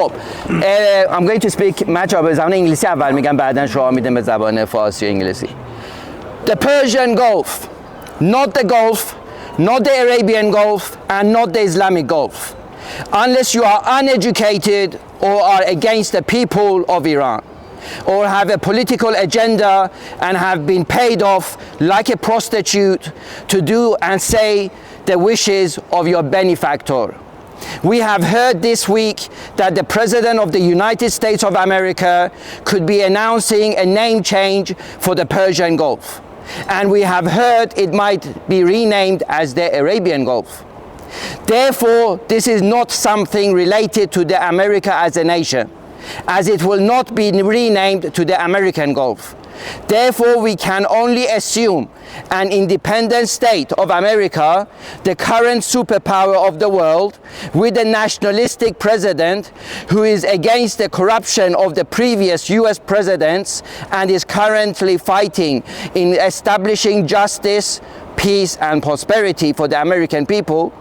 I'm going to speak much of زبان انگلیسی اول میگم بعداً شروع میدم به زبان فارسی و انگلیسی. The Persian Gulf, not the Gulf, not the Arabian Gulf, and not the Islamic Gulf, unless you are uneducated or are against the people of Iran, or have a political agenda and have been paid off like a prostitute to do and say the wishes of your benefactor. We have heard this week that the President of the United States of America could be announcing a name change for the Persian Gulf. And we have heard it might be renamed as the Arabian Gulf. Therefore, this is not something related to the America as a nation, as it will not be renamed to the American Gulf. Therefore, we can only assume an independent state of America, the current superpower of the world, with a nationalistic president who is against the corruption of the previous US presidents and is currently fighting in establishing justice, peace, and prosperity for the American people,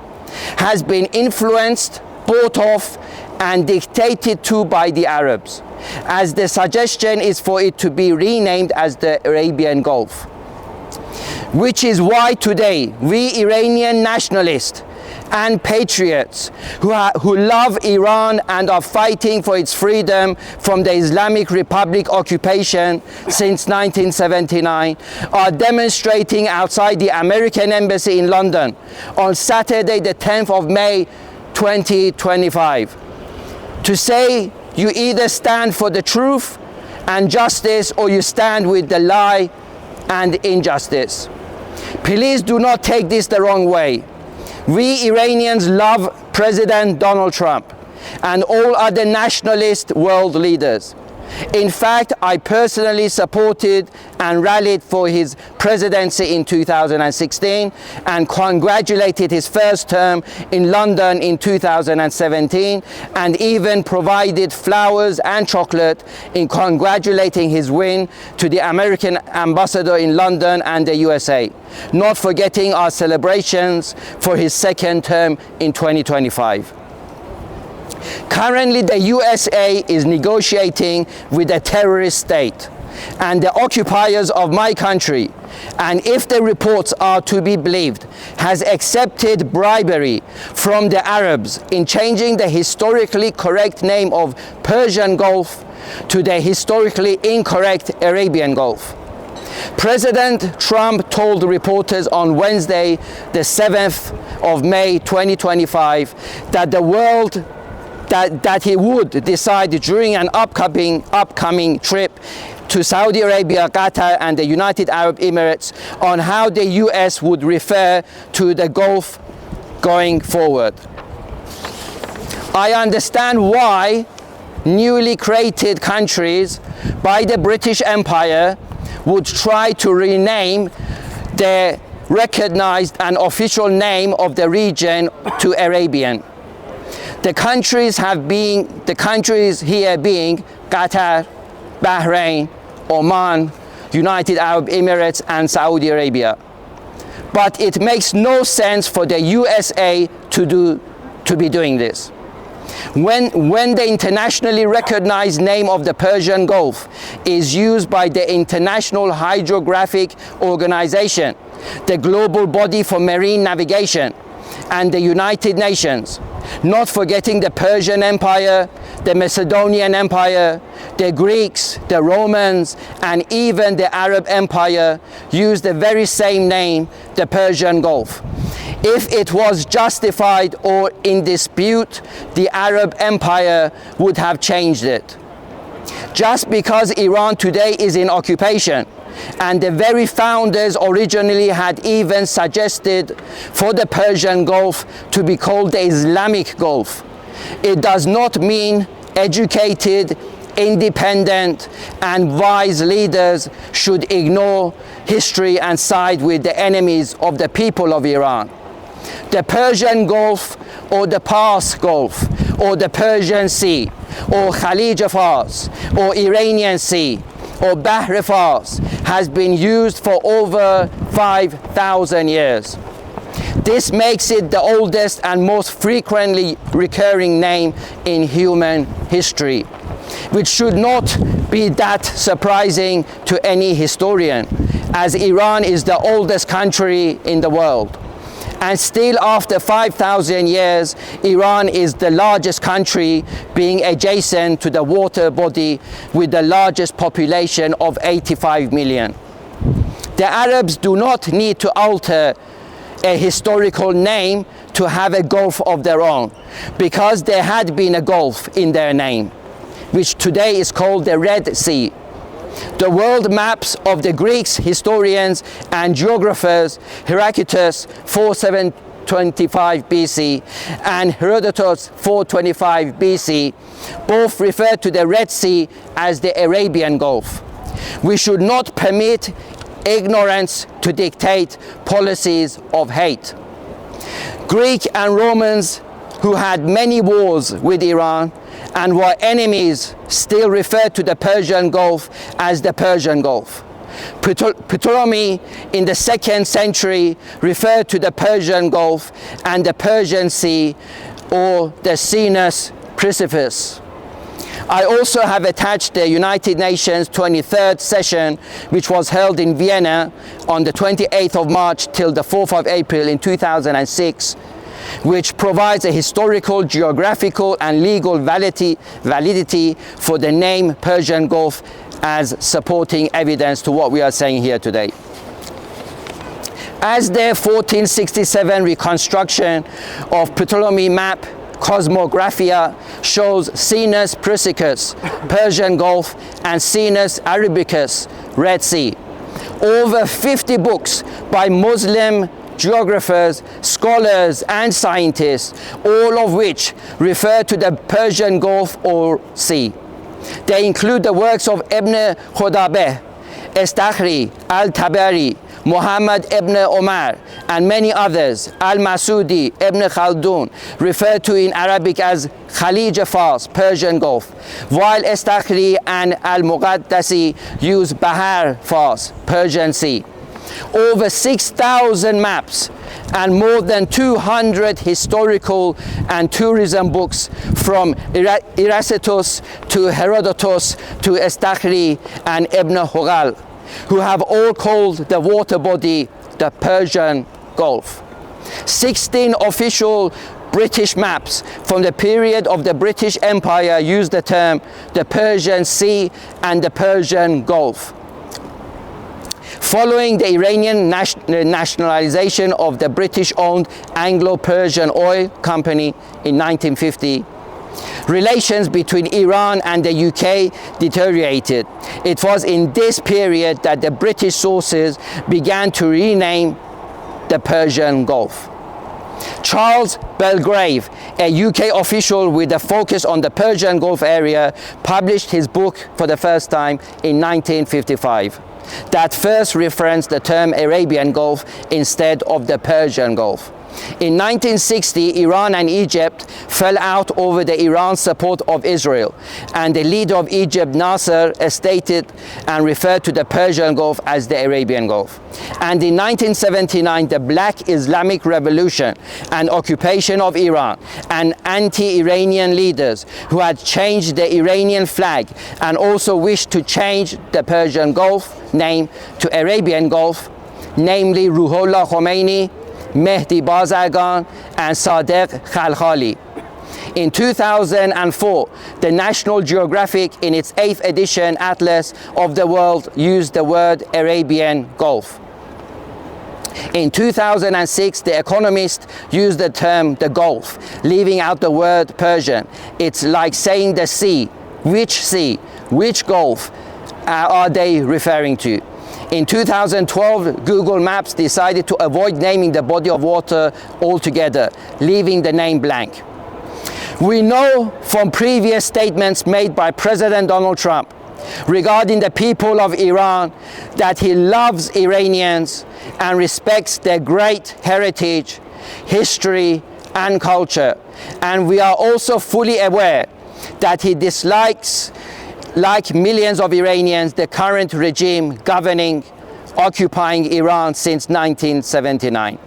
has been influenced, bought off, and dictated to by the Arabs, as the suggestion is for it to be renamed as the Arabian Gulf. Which is why today we Iranian nationalists and patriots who love Iran and are fighting for its freedom from the Islamic Republic occupation since 1979 are demonstrating outside the American Embassy in London on Saturday the 10th of May 2025 to say you either stand for the truth and justice or you stand with the lie and injustice. Please do not take this the wrong way. We Iranians love President Donald Trump and all other nationalist world leaders. In fact, I personally supported and rallied for his presidency in 2016 and congratulated his first term in London in 2017 and even provided flowers and chocolate in congratulating his win to the American ambassador in London and the USA, not forgetting our celebrations for his second term in 2025. Currently, the USA is negotiating with a terrorist state and the occupiers of my country, and if the reports are to be believed, has accepted bribery from the Arabs in changing the historically correct name of Persian Gulf to the historically incorrect Arabian Gulf. President Trump told reporters on Wednesday, the 7th of May 2025, that the world that he would decide during an upcoming trip to Saudi Arabia, Qatar, and the United Arab Emirates on how the US would refer to the Gulf going forward. I understand why newly created countries by the British Empire would try to rename the recognized and official name of the region to Arabian. The countries here being Qatar, Bahrain, Oman, United Arab Emirates, and Saudi Arabia. But it makes no sense for the USA to be doing this. When the internationally recognized name of the Persian Gulf is used by the International Hydrographic Organization, the global body for marine navigation, and the United Nations, not forgetting the Persian Empire, the Macedonian Empire, the Greeks, the Romans, and even the Arab Empire used the very same name, the Persian Gulf. If it was justified or in dispute, the Arab Empire would have changed it. Just because Iran today is in occupation, and the very founders originally had even suggested for the Persian Gulf to be called the Islamic Gulf, it does not mean educated, independent, and wise leaders should ignore history and side with the enemies of the people of Iran. The Persian Gulf, or the Pars Gulf, or the Persian Sea, or Khalij Fars, or Iranian Sea, or Bahr Fars has been used for over 5,000 years. This makes it the oldest and most frequently recurring name in human history, which should not be that surprising to any historian, as Iran is the oldest country in the world. And still after 5,000 years, Iran is the largest country, being adjacent to the water body with the largest population of 85 million. The Arabs do not need to alter a historical name to have a gulf of their own, because there had been a gulf in their name, which today is called the Red Sea. The world maps of the Greeks, historians and geographers Herodotus 4725 BC and Herodotus 425 BC both refer to the Red Sea as the Arabian Gulf. We should not permit ignorance to dictate policies of hate. Greek and Romans, who had many wars with Iran and were enemies, still refer to the Persian Gulf as the Persian Gulf. Ptolemy in the 2nd century referred to the Persian Gulf and the Persian Sea, or the Sinus Precipice. I also have attached the United Nations 23rd session, which was held in Vienna on the 28th of March till the 4th of April in 2006, which provides a historical, geographical and legal validity for the name Persian Gulf as supporting evidence to what we are saying here today. As the 1467 reconstruction of Ptolemy map Cosmographia shows Sinus Precipice, Persian Gulf, and Sinus Arabicus, Red Sea. Over 50 books by Muslim geographers, scholars, and scientists, all of which refer to the Persian Gulf or Sea. They include the works of Ibn Khudabeh, Estakhri, Al-Tabari, Muhammad ibn Omar, and many others. Al-Masudi, Ibn Khaldun, referred to in Arabic as Khalij Fars, Persian Gulf, while Estakhri and Al-Muqaddasi use Bahar Fars, Persian Sea. Over 6,000 maps and more than 200 historical and tourism books from Herodotus to Herodotus to Estakhri and Ibn Hugal, who have all called the water body the Persian Gulf. 16 official British maps from the period of the British Empire use the term the Persian Sea and the Persian Gulf. Following the Iranian nationalization of the British-owned Anglo-Persian Oil Company in 1950, relations between Iran and the UK deteriorated. It was in this period that the British sources began to rename the Persian Gulf. Charles Belgrave, a UK official with a focus on the Persian Gulf area, published his book for the first time in 1955. That first referenced the term Arabian Gulf instead of the Persian Gulf. In 1960, Iran and Egypt fell out over the Iran's support of Israel, and the leader of Egypt, Nasser, stated and referred to the Persian Gulf as the Arabian Gulf. And in 1979, the Black Islamic Revolution and occupation of Iran and anti-Iranian leaders who had changed the Iranian flag and also wished to change the Persian Gulf name to Arabian Gulf, namely Ruhollah Khomeini, Mehdi Bazargan, and Sadiq Khalkhali. In 2004, the National Geographic, in its 8th edition Atlas of the World, used the word Arabian Gulf. In 2006, The Economist used the term the Gulf, leaving out the word Persian. It's like saying the sea. Which Gulf are they referring to? In 2012, Google Maps decided to avoid naming the body of water altogether, leaving the name blank. We know from previous statements made by President Donald Trump regarding the people of Iran that he loves Iranians and respects their great heritage, history, and culture. And we are also fully aware that he dislikes, like millions of Iranians, the current regime occupying Iran since 1979.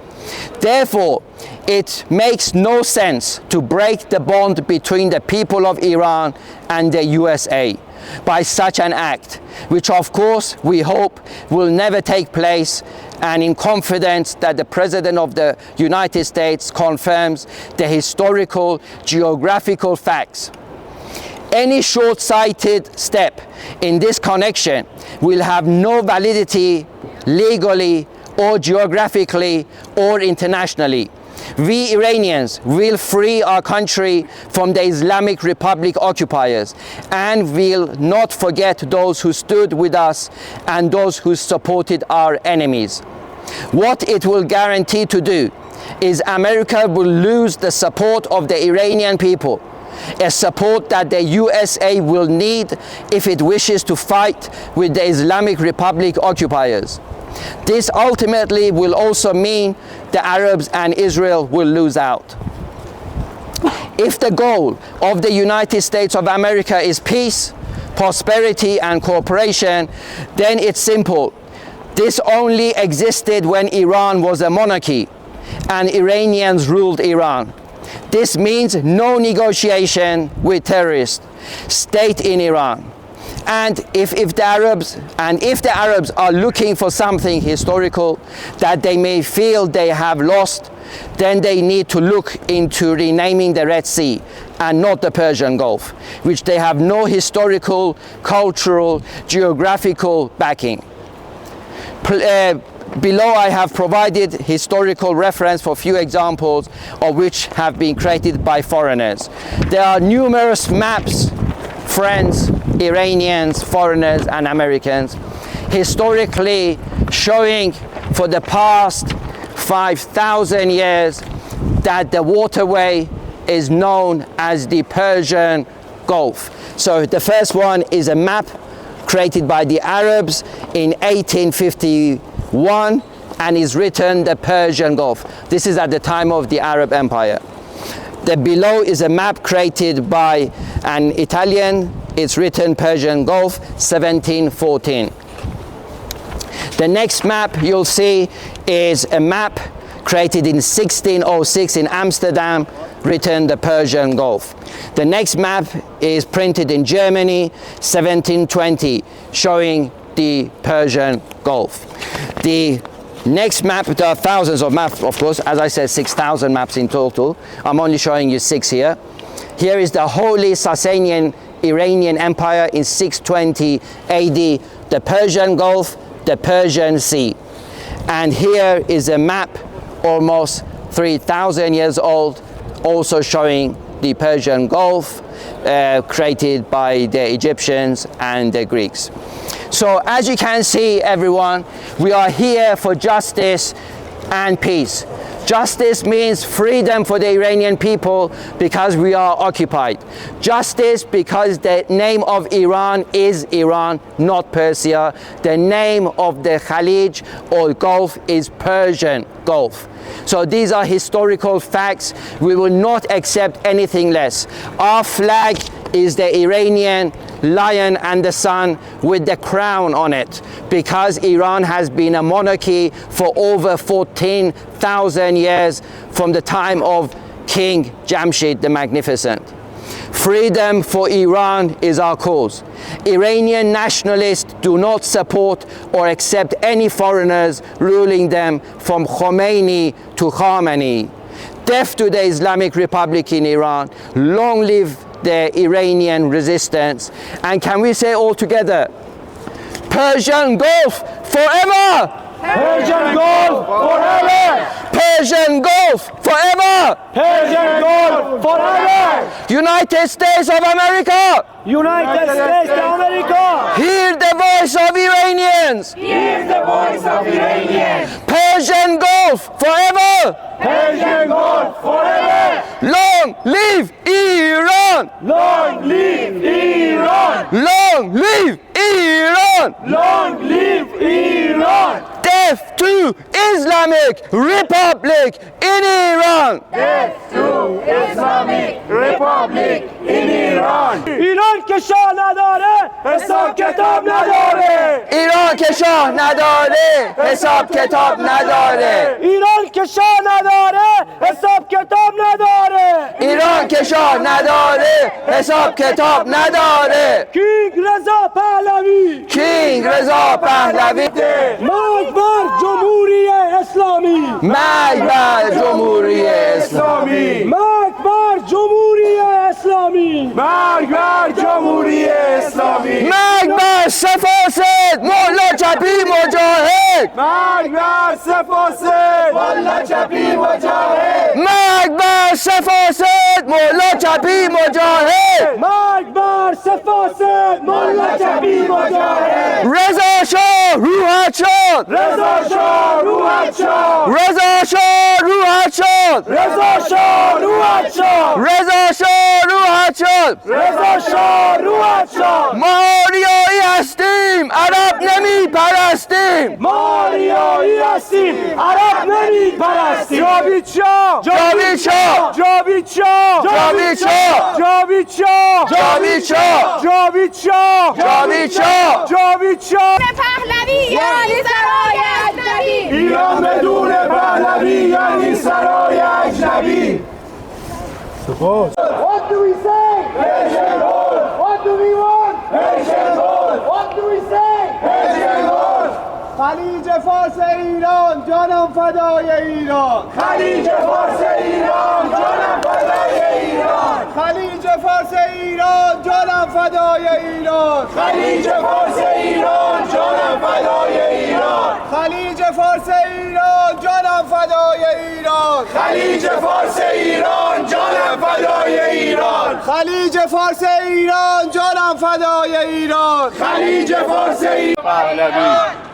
Therefore, it makes no sense to break the bond between the people of Iran and the USA by such an act, which of course we hope will never take place, and in confidence that the President of the United States confirms the historical geographical facts. Any short-sighted step in this connection will have no validity legally or geographically or internationally. We Iranians will free our country from the Islamic Republic occupiers and will not forget those who stood with us and those who supported our enemies. What it will guarantee to do is America will lose the support of the Iranian people, a support that the USA will need if it wishes to fight with the Islamic Republic occupiers. This ultimately will also mean the Arabs and Israel will lose out. If the goal of the United States of America is peace, prosperity, and cooperation, then it's simple. This only existed when Iran was a monarchy and Iranians ruled Iran. This means no negotiation with terrorist state in Iran. And if the Arabs are looking for something historical that they may feel they have lost, then they need to look into renaming the Red Sea and not the Persian Gulf, which they have no historical, cultural, geographical backing. Below I have provided historical reference for a few examples of which have been created by foreigners. There are numerous maps, friends, Iranians, foreigners and Americans, historically showing for the past 5,000 years that the waterway is known as the Persian Gulf. So the first one is a map created by the Arabs in 1851 and is written the Persian Gulf. This is at the time of the Arab Empire. The below is a map created by an Italian. It's written Persian Gulf 1714. The next map you'll see is a map created in 1606 in Amsterdam, written the Persian Gulf. The next map is printed in Germany 1720, showing the Persian Gulf. The next map, there are thousands of maps, of course, as I said, 6,000 maps in total. I'm only showing you 6 here. Here is the Holy Sasanian Iranian Empire in 620 AD, the Persian Gulf, the Persian Sea. And here is a map almost 3,000 years old, also showing the Persian Gulf, created by the Egyptians and the Greeks. So as you can see, everyone, we are here for justice and peace. Justice means freedom for the Iranian people because we are occupied. Justice because the name of Iran is Iran, not Persia. The name of the Khaleej or Gulf is Persian Gulf. So these are historical facts. We will not accept anything less. Our flag is the Iranian lion and the sun with the crown on it, because Iran has been a monarchy for over 14,000 years from the time of King Jamshid the Magnificent. Freedom for Iran is our cause. Iranian nationalists do not support or accept any foreigners ruling them from Khomeini to Khamenei. Death to the Islamic Republic in Iran. Long live the Iranian resistance. And can we say all together, Persian Gulf forever! Persian Gulf forever! Persian Gulf forever! Persian Gulf forever! United States of America! United States of America! Hear the voice of Iranians! Hear the voice of Iranians! Persian Gulf forever! Persian Gulf forever! Long live Iran! Long live Iran! Long live Iran! Long live Iran! Death to Islamic Republic in Iran! Death to Islamic Republic in Iran! ایران. ایران که شاه نداره حساب کتاب نداره. ایران که شاه نداره حساب کتاب نداره. ایران که شاه نداره حساب کتاب نداره. ایران که شاه نداره حساب کتاب نداره. کینگ رضا پهلوی. کینگ رضا پهلوی. مرگ بر جمهوری اسلامی. مرگ بر جمهوری اسلامی. مرگ بر جمهوری اسلامی. مرگ بر جمهوری اسلامی. مرگ بر سفاسد مولا چپی مجاهد. مرگ بر سفاسد مولا چپی مجاهد. مرگ بر سفاسد مولا چپی مجاهد. مرگ بر سفاسد مولا چپی مجاهد. رضا شاه روحت شد. رضا شاه روحت شد. رضا شاه روحت شد. رضا شاه روحت شد. رضا شاه روحت شد. رضا شاه روحت شد. ما آریایی هستیم عرب نمی پرستیم. ما آریایی هستیم عرب نمی پرستیم. جاوید شاه. جاوید شاه. جاوید شاه. جاوید شاه. جاوید شاه. جاوید شاه. جاوید شاه. جاوید شاه. جاوید شاه. پهلوی یعنی سرای اجنبی. ایران بدون پهلوی یعنی سرای اجنبی. What do we say? Persian Gulf. What do we want? Persian Gulf. What do we say? Persian Gulf. خلیج فارس ایران جانم فدای ایران. خلیج فارس ایران جانم فدای ایران. خلیج فارس ایران جانم فدای ایران. خلیج فارس ایران جانم فدای ایران. خلیج فارس ایران جانم فدای ایران. خلیج فارس ایران جانم فدای ایران. خلیج فارس ایران جانم فدای ایران. خلیج فارس ایران.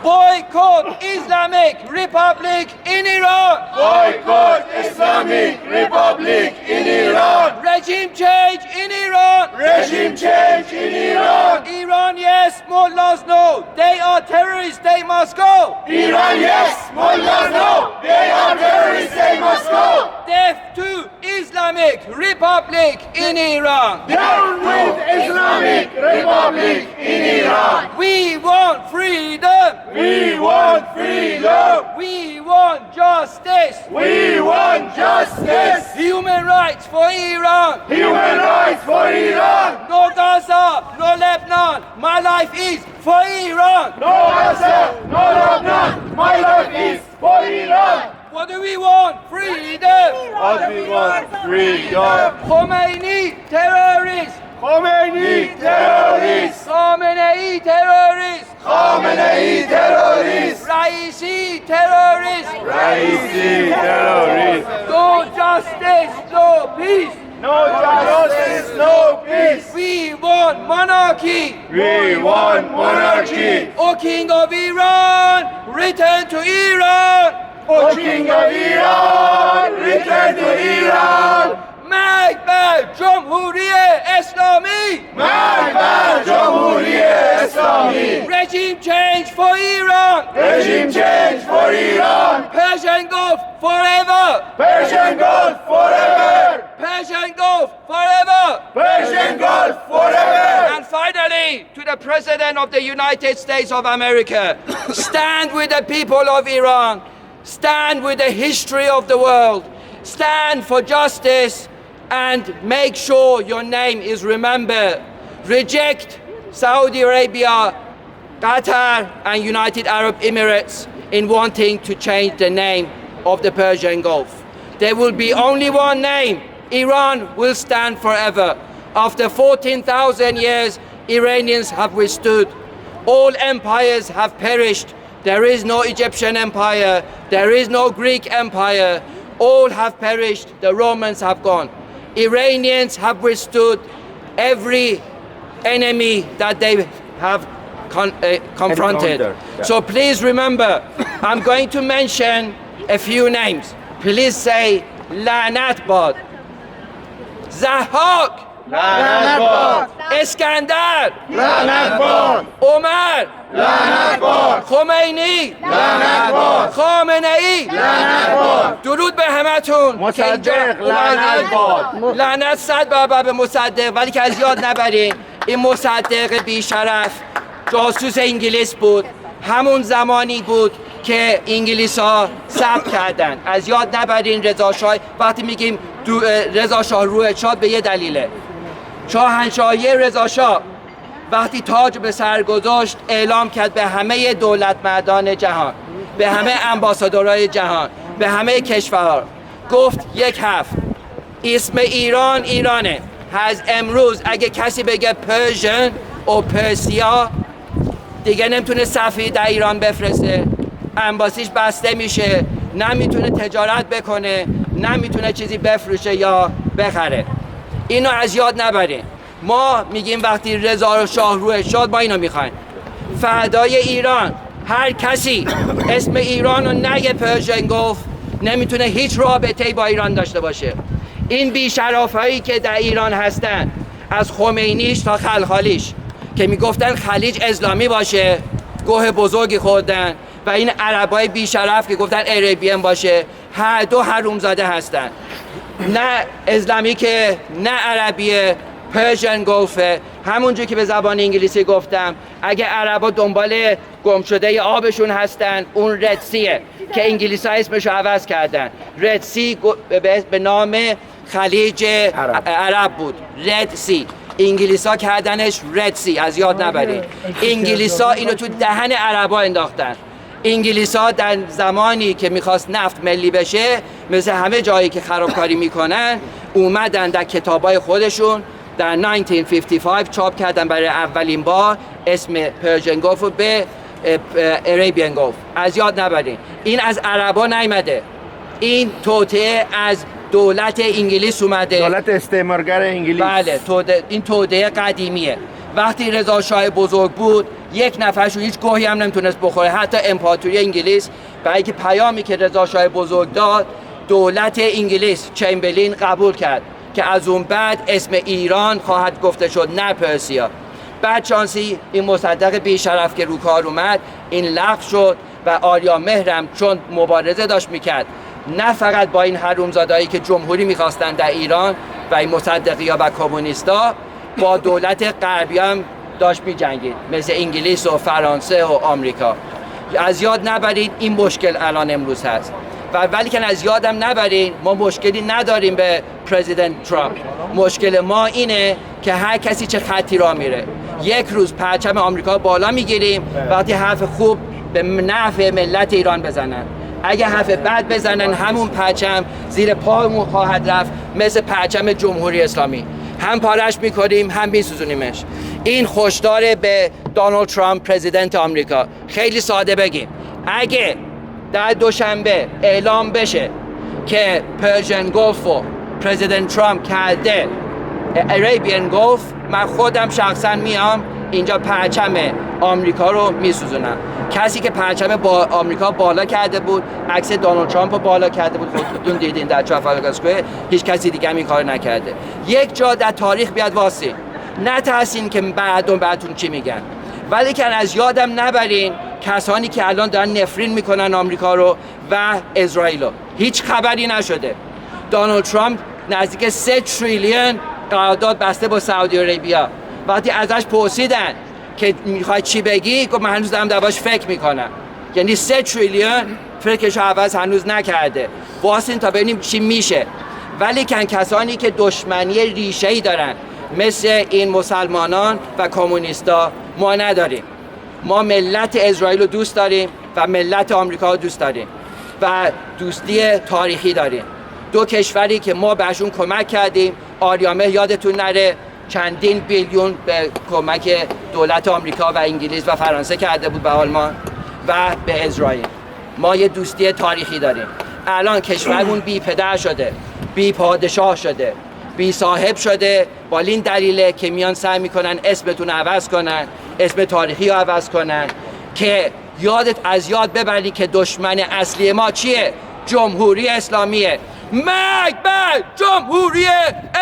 Boycott Islamic Republic in Iran. Boycott Islamic Republic in Iran. Regime change in Iran. Regime change in Iran. Iran, yes, mullahs no. They are terrorists, they must go. Iran, yes, mullahs no. They are terrorists, they must go. Death to Islamic Republic in Iran. Down with Islamic Republic in Iran. We want freedom. We want freedom. We want justice. We want justice. Human rights for Iran. Human rights for Iran. No Gaza, no Lebanon. My life is for Iran. No Gaza, no Lebanon. My life is for Iran. What do we want? Freedom. What we want? Freedom. Khomeini, terrorist. Khomeini, terrorist. Khamenei, terrorist. Khamenei, terrorist. Raisi, terrorist. Raisi, terrorist. No justice, no peace. No justice, no peace. We want monarchy. We want monarchy. O King of Iran, return to Iran. O King of Iran, return to Iran. مرگ بر جمهوری اسلامی. مرگ بر جمهوری اسلامی. Regime change for Iran. Regime change for Iran. Persian Gulf forever. Persian Gulf forever. Persian Gulf forever. Persian Gulf forever. And finally, to the President of the United States of America, stand with the people of Iran. Stand with the history of the world. Stand for justice and make sure your name is remembered. Reject Saudi Arabia, Qatar and United Arab Emirates in wanting to change the name of the Persian Gulf. There will be only one name. Iran will stand forever. After 14,000 years, Iranians have withstood. All empires have perished. There is no Egyptian empire. There is no Greek empire. All have perished. The Romans have gone. Iranians have withstood every enemy that they have confronted. So please remember, I'm going to mention a few names. Please say Lanat Bad, Zahak, لعنت باد. اسکندر لعنت باد. عمر لعنت باد. خمینی لعنت باد. خامنه‌ای لعنت باد. درود به همتون. مصدق لعنت باد. لعنت 100 برابر به مصدق. ولی که از یاد نبرین این مصدق بیشرف جاسوس انگلیس بود. همون زمانی بود که انگلیس ها ثبت کردن. از یاد نبرین رضا شاه. وقتی میگیم رضا شاه روح شاد به یه دلیله. شاهنشاهی رضا شاه وقتی تاج به سر گذاشت اعلام کرد به همه دولت مردان جهان، به همه امباسادورهای جهان، به همه کشورها، گفت یک حرف: اسم ایران ایرانه. از امروز اگه کسی بگه پرژن و پرسیا دیگه نمیتونه سفیر در ایران بفرسته، امباسیش بسته میشه، نمیتونه تجارت بکنه، نمیتونه چیزی بفروشه یا بخره. اینو از یاد نبرین. ما میگیم وقتی رضا شاه روح شاد، ما اینو میخوایم: فردای ایران هر کسی اسم ایران رو نگه پرژن گلف نمیتونه هیچ رابطه‌ای با ایران داشته باشه. این بیشرافایی که در ایران هستن، از خمینیش تا خلخالیش، که میگفتن خلیج اسلامی باشه، گوه بزرگی خوردن، و این عربای بیشرف که گفتن عربیان باشه، هر دو حرومزاده هستن. نه اسلامی که نه عربیه، پرژن گلفه. همونجور که به زبان انگلیسی گفتم، اگه عربا دنبال گم شده آبشون هستن، اون ردسیه که انگلیسی ها اسمش رو عوض کردن. ردسی به نام خلیج عرب بود، ردسی. انگلیس ها کردنش ردسی. از یاد نبرید. انگلیس ها اینو تو دهن عربا انداختن. انگلیس ها در زمانی که میخواست نفت ملی بشه، مثل همه جایی که خرابکاری میکنن، اومدن در کتابای خودشون در 1955 چاپ کردن برای اولین بار اسم پرژن گلف رو به Arabian Gulf. از یاد نبرین. این از عربا نیامده، این توطئه از دولت انگلیس اومده، دولت استعمارگر انگلیس. بله، این توطئه قدیمیه. وقتی رضا شاه بزرگ بود، یک نفرشون هیچ گوهی هم نمیتونست بخوره، حتی امپراتوری انگلیس. برای اینکه پیامی که رضا شاه بزرگ داد، دولت انگلیس چمبرلین قبول کرد که از اون بعد اسم ایران خواهد گفته شد، نه پرسیا. بعد شانسی این مصدق بیشرف که رو کار اومد، این لغو شد و آریا مهرم چون مبارزه داشت میکرد، نه فقط با این حرومزادایی که جمهوری میخواستن در ایران و این مصدقی ها و کمونیستا، با دولت غربی هم داشت میجنگید، مثل انگلیس و فرانسه و آمریکا. از یاد نبرید این مشکل الان امروز هست. ولی که از یادم نبرین ما مشکلی نداریم به پرزیدنت ترامپ. مشکل ما اینه که هر کسی چه خطی را میره. یک روز پرچم آمریکا بالا میگیریم وقتی حرف خوب به نفع ملت ایران بزنن. اگه حرف بد بزنن، همون پرچم زیر پامون خواهد رفت، مثل پرچم جمهوری اسلامی. هم پارش میکنیم هم میسوزونیمش. این هشدار به دونالد ترامپ پرزیدنت آمریکا. خیلی ساده بگیم، اگه در دوشنبه اعلام بشه که پرژن گلف رو پرزیدنت ترامپ کرده Arabian Gulf، من خودم شخصا میام اینجا پرچم آمریکا رو میسوزونم. کسی که پرچم با آمریکا بالا کرده بود، عکس دونالد ترامپ رو بالا کرده بود، خودتون دیدین در ترافالگار اسکوئر. هیچ کسی دیگه هم این کار نکرده. یک جا در تاریخ بیاد واسه نترسین که بعدتون چی میگن. ولی که از یادم نبرین کسانی که الان دارن نفرین میکنن آمریکا رو و اسرائیل رو، هیچ خبری نشده. دونالد ترامپ نزدیک 3 تریلیون قرارداد بسته با سعودی عربیا. وقتی ازش پرسیدن که میخوای چی بگی، گفت من هنوز دارم دربارش فکر میکنم. یعنی 3 تریلیون فکرش عوض هنوز نکرده. واسین تا ببینیم چی میشه. ولی کسانی که دشمنی ریشه‌ای دارن مثل این مسلمانان و کمونیستا ما نداریم. ما ملت اسرائیل رو دوست داریم و ملت آمریکا رو دوست داریم و دوستی تاریخی داریم. دو کشوری که ما بهشون کمک کردیم. آریامه یادتون نره چندین بیلیون به کمک دولت آمریکا و انگلیس و فرانسه کرده بود به آلمان و به اسرائیل. ما یه دوستی تاریخی داریم. الان کشورمون بی پدر شده، بی پادشاه شده، بی صاحب شده. با این دلیله که میان سعی میکنن اسمتون عوض کنن، اسم تاریخی رو عوض کنن، که یاد ببری که دشمن اصلی ما چیه؟ جمهوری اسلامیه. مرگ بر جمهوری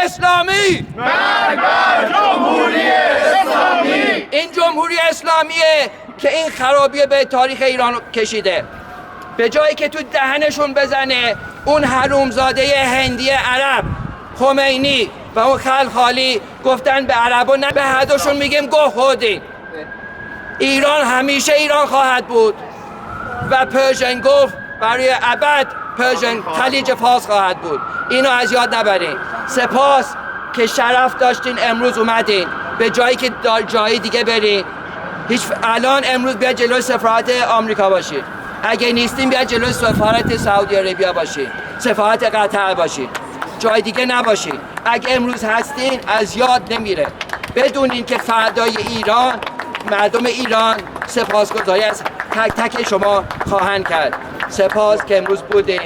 اسلامی! مرگ بر جمهوری اسلامی! این جمهوری اسلامیه که این خرابی به تاریخ ایران کشیده. به جایی که تو دهنشون بزنه اون حرومزاده هندی عرب خمینی و اون خلخالی گفتن به عربا نه به هدوشون میگیم گه خودین. ایران همیشه ایران خواهد بود و پرژن گلف برای ابد خلیج فارس خواهد بود. اینو از یاد نبرین. سپاس که شرف داشتین امروز اومدین. به جایی که جایی دیگه برین. الان امروز بیاد جلوی سفارت آمریکا باشید. اگه نیستین بیاد جلوی سفارت سعودی عربیه باشید. سفارت قطر باشید. جای دیگه نباشید. اگه امروز هستین از یاد نمیره. بدونین که فردای ایران، مردم ایران سپاسگزاری از تک تک شما خواهند کرد. سپاس که امروز بودین.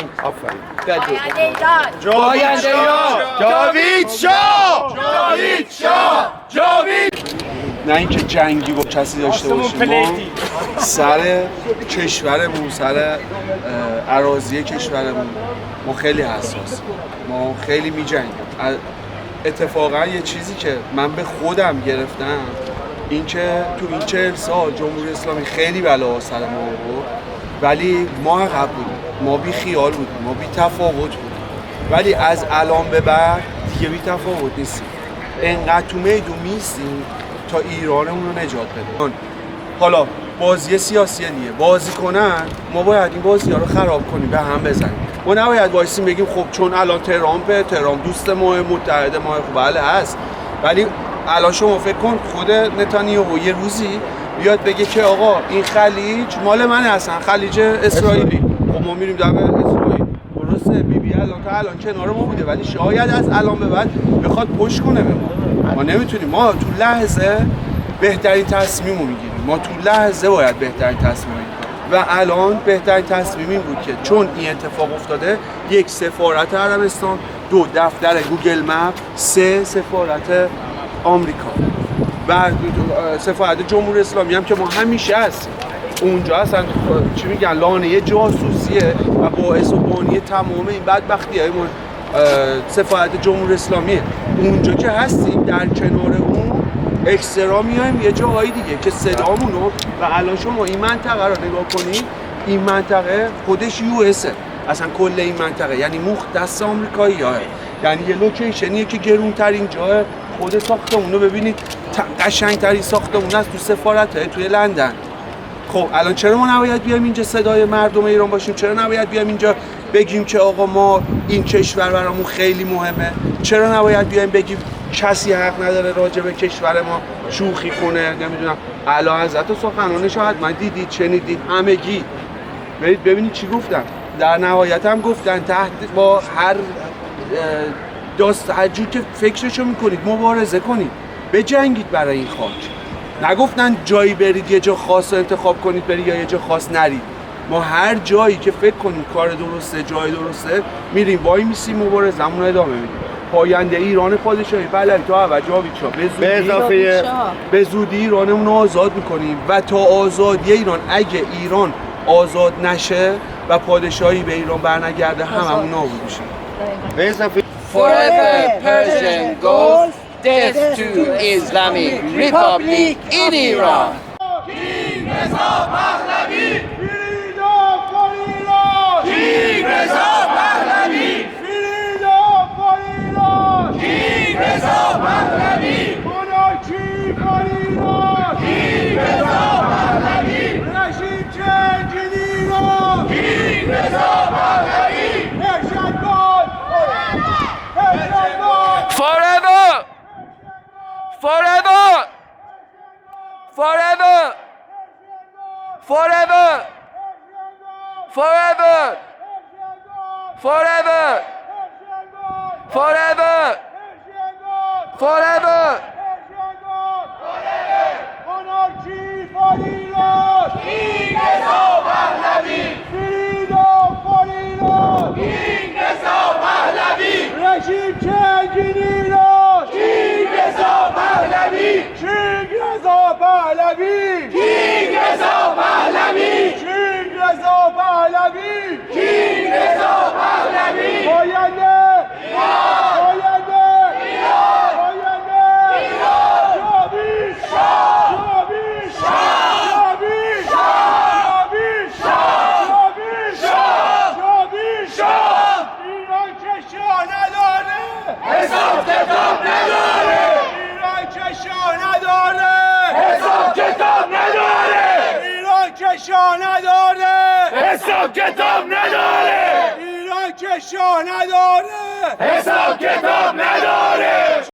جاوید شاه! جاوید شاه! جاوید شاه! جاوید! نه اینکه جنگی با کسی داشته باشیم، ما سر کشورمون، سر اراضی کشورمون ما خیلی حساس، ما خیلی می‌جنگیم. اتفاقا یه چیزی که من به خودم گرفتم اینکه تو این 40 سال جمهوری اسلامی خیلی بلا سر ما بود، ولی ما عقب بودیم، ما بی خیال بودیم، ما بی تفاوت بودیم، ولی از الان به بعد دیگه بی تفاوت نیستیم. انقدر تو میدون میستیم تا ایرانمون رو نجات بده. حالا بازی سیاسی دیگه بازی کنن، ما باید این بازی ها رو خراب کنیم، به هم بزنیم. ما نباید وایسیم بگیم خب چون الان ترامپ دوست ما، متحد ما، خب بله هست، ولی الان شما فکر کن خود نتانیاهو یه روزی بیاد بگه که آقا این خلیج مال منه، اصلا خلیج اسرائیلی. خب ما میریم در اسرائیل، درسته بیبی الان تا الان کنار ما بوده، ولی شاید از الان به بعد بخواد پشت کنه به ما نمیتونیم. ما تو لحظه بهترین تصمیم رو میگیریم، ما تو لحظه باید بهترین تصمیم بگیریم و الان بهترین تصمیم این بود که چون این اتفاق افتاده، 1 سفارت عربستان، 2 دفتر گوگل مپ، 3 سفارت آمریکا و سفارت جمهوری اسلامی هم که ما همیشه هستیم اونجا هستن. چی میگن لانه جاسوسیه و باعث و بانی تمام این بدبختی‌های ما سفارت جمهوری اسلامیه. اونجا که هستیم در کنار اون اکسترا میایم یه جاهای دیگه که صدامونو و الان شما این منطقه رو نگاه کنید، این منطقه خودش یو اسه، اصلا کل این منطقه یعنی مختص آمریکایی‌ها، یعنی یه لوکیشنیه که گرونترین جای خود ساختمون رو ببینید، قشنگترین ساختمون است تو سفارته توی لندن. خب الان چرا ما نباید بیایم اینجا صدای مردم ایران باشیم؟ چرا نباید بیایم اینجا بگیم که آقا ما این کشور برامون خیلی مهمه؟ چرا نباید بیایم بگیم کسی حق نداره راجع به کشور ما شوخی کنه؟ نمیدونم اعلیحضرت و سخنانش حتما دیدید، شنیدید، همگی برید ببینید چی گفتن. در نهایت هم گفتن تحت با هر هر جور که فکرشو میکنید مبارزه کنید، بجنگید برای این خاک. نگفتن جایی برید یه جا خاص رو انتخاب کنید برید یا یه جا خاص نرید. ما هر جایی که فکر کنیم کار درسته، جای درسته، میریم وای میسیم مبارزمون رو ادامه میدیم. پاینده ایران پادشاهی بلد تا عوض جاوید شاه به زودی ایرانمون رو آزاد میکنیم و تا آزادی ایران، اگه ایران آزاد نشه و پادشاهی به ایران برنگرده هممون نابود میشیم. Forever Persian Gulf, death to Islamic Republic in Iran. King Reza Pahlavi! Freedom for Iran! King Reza Pahlavi! Freedom for Iran! King Reza Pahlavi! Monarchy for Iran! King Reza Pahlavi! Regime change in Iran! King Reza Pahlavi! Persian Gulf! Persian Gulf! Forever! Forever! Forever! Forever! Forever! Forever! Forever! Forever! Monarchy for Iran! King Reza Pahlavi! Freedom for Iran! King Reza Pahlavi! Regime change in Iran! King Reza Pahlavi! King Reza Pahlavi! King Reza Pahlavi! King Reza Pahlavi! King Reza Pahlavi! حساب کتاب نداره. ایران که شاه نداره. حساب کتاب نداره.